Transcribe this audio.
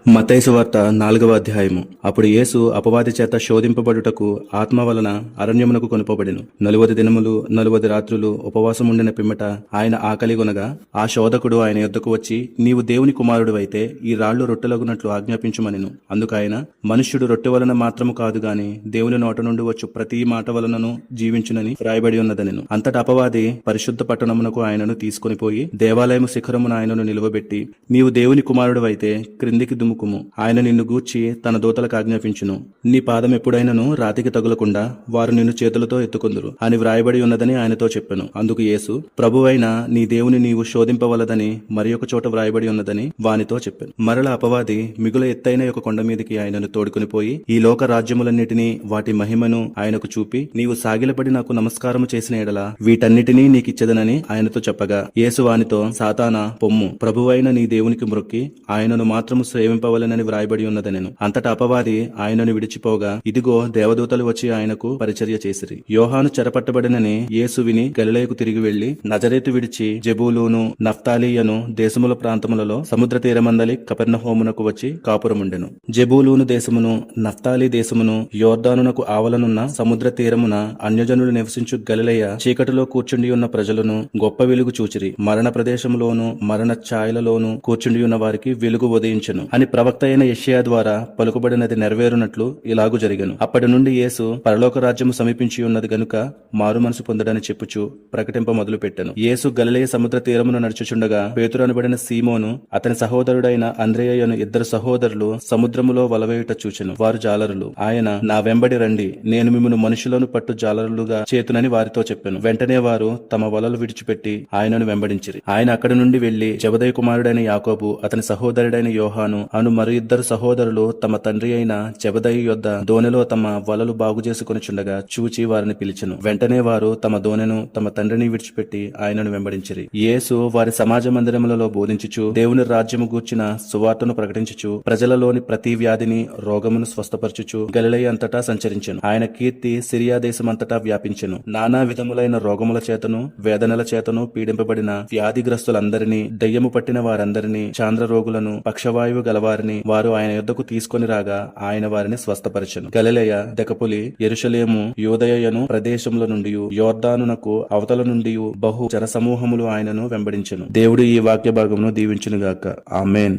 మత్తయి సువార్త 4వ అధ్యాయము. అప్పుడు యేసు అపవాది చేత శోధింపబడుటకు ఆత్మ వలన అరణ్యమునకు కొనుపబడెను. 40 దినములు 40 రాత్రులు ఉపవాసముండిన పిమ్మట ఆయన ఆకలిగొనగా ఆ శోధకుడు ఆయన యొద్దకు వచ్చి, నీవు దేవుని కుమారుడివైతే ఈ రాళ్లు రొట్టెలగునట్లు ఆజ్ఞాపించుమనెను. అందుకాయన, మనుష్యుడు రొట్టె వలన మాత్రము కాదు గాని దేవుని నోట నుండి వచ్చు ప్రతి మాట వలనను జీవించునని వ్రాయబడి ఉన్నదనెను. అంతట అపవాది పరిశుద్ధ పట్టణమునకు ఆయనను తీసుకొని పోయి దేవాలయము శిఖరమున ఆయనను నిలువబెట్టి, నీవు దేవుని కుమారుడివైతే క్రిందికి దుమ్ముకుము, ఆయన నిన్ను గూర్చి తన దూతలకు ఆజ్ఞాపించును. నీ పాదం ఎప్పుడైనను రాతికి తగులకుండా వారు నిన్ను చేతులతో ఎత్తుకొందురు అని వ్రాయబడి ఉన్నదని ఆయనతో చెప్పెను. అందుకు యేసు, ప్రభువైన నీ దేవుని నీవు శోధింపవలదని మరి ఒక చోట వ్రాయబడి ఉన్నదని వానితో చెప్పెను. మరల అపవాది మిగుల ఎత్తైన ఒక కొండ మీదికి ఆయనను తోడుకుని పోయి ఈ లోక రాజ్యములన్నిటినీ వాటి మహిమను ఆయనకు చూపి, నీవు సాగిలపడి నాకు నమస్కారము చేసిన ఎడల వీటన్నిటినీ నీకిచ్చెదనని ఆయనతో చెప్పగా, యేసు వానితో, సాతానా పొమ్ము, ప్రభువైన నీ దేవునికి మ్రొక్కి ఆయనను మాత్రము సేవింపవలెనని వ్రాయబడి ఉన్నదనెను. అంతటా అపవాది ఆయనను విడిచిపోగా ఇదిగో దేవదూతలు వచ్చి ఆయనకు పరిచర్య చేసిరి. యోహాను చెరపట్టబడినని యేసు విని గలిలయకు తిరిగి వెళ్లి నజరేతు విడిచి జెబూలూను నఫ్తాలీయను దేశముల ప్రాంతములలో సముద్ర తీరమందలి కపెర్నహూమునకు వచ్చి కాపురముండెను. జెబూలూను దేశమును నఫ్తాలీ దేశమును యోర్దానునకు ఆవలనున్న సముద్ర తీరమున అన్యజనులు నివసించు గలిలయ చీకటిలో కూర్చుండి ఉన్న ప్రజలను గొప్ప వెలుగు చూచిరి. మరణ ప్రదేశములోను మరణ ఛాయలలోను కూర్చుండి ఉన్న వారికి వెలుగు ఉదయించెను అని ప్రవక్త అయిన యెషయా ద్వారా పలుకుబడినది నెరవేరునట్లు ఇలాగు జరిగెను. అప్పటి నుండి యేసు పరలోక రాజ్యము సమీపించి ఉన్నది గనుక మారు మనసు పొందడని చెప్పుచు ప్రకటింప మొదలు పెట్టెను. యేసు గలిలయ సముద్ర తీరమును నడుచుచుండగా పేతురు అనబడిన సీమోను అతని సహోదరుడైన అంద్రెయ్యను ఇద్దరు సహోదరులు సముద్రములో వలవేయుట చూచెను. వారు జాలరులు. ఆయన, నా వెంబడి రండి, నేను మిమ్మును మనుషులను పట్టు జాలరులుగా చేతునని వారితో చెప్పెను. వెంటనే వారు తమ వలలు విడిచిపెట్టి ఆయనను వెంబడించిరి. ఆయన అక్కడి నుండి వెళ్లి జెబెదయి కుమారుడైన యాకోబు, అతని సహోదరుడైన యోహాను అను మరి ఇద్దరు సహోదరులు తమ తండ్రి అయిన జెబెదయి యొద్ద దోణిలో తమ వలలు బాగు చేసుకొనిచుండగా చూచి వారిని పిలిచెను. వెంటనే వారు తమ దోణెను తమ తండ్రిని విడిచిపెట్టి ఆయనను వెంబడించిరి. యేసు వారి సమాజ మందిరములలో బోధించుచు దేవుని రాజ్యము గూర్చిన సువార్తను ప్రకటించుచు ప్రజలలోని ప్రతి వ్యాధిని రోగమును స్వస్థపరచుచు గలిలయ అంతటా సంచరించెను. ఆయన కీర్తి సిరియా దేశమంతటా వ్యాపించెను. నానా విధములైన రోగముల చేతను వేదనల చేతను పీడింపబడిన వ్యాధిగ్రస్తులందరినీ, దయ్యము పట్టిన వారందరినీ, చాంద్ర రోగులను, పక్షవాయువు గలవారిని వారు ఆయన యొద్దకు తీసుకొని రాగా ఆయన వారిని స్వస్థపరచెను. గలిలయ, దెకపులి, యెరూషలేము, యూదయను ప్రదేశముల నుండి యోర్దానునకు అవతల నుండి బహు జనసమూహములు ఆయనను వెంబడించెను. దేవుడు ఈ వాక్య భాగమును దీవించునుగాక. ఆమేన్.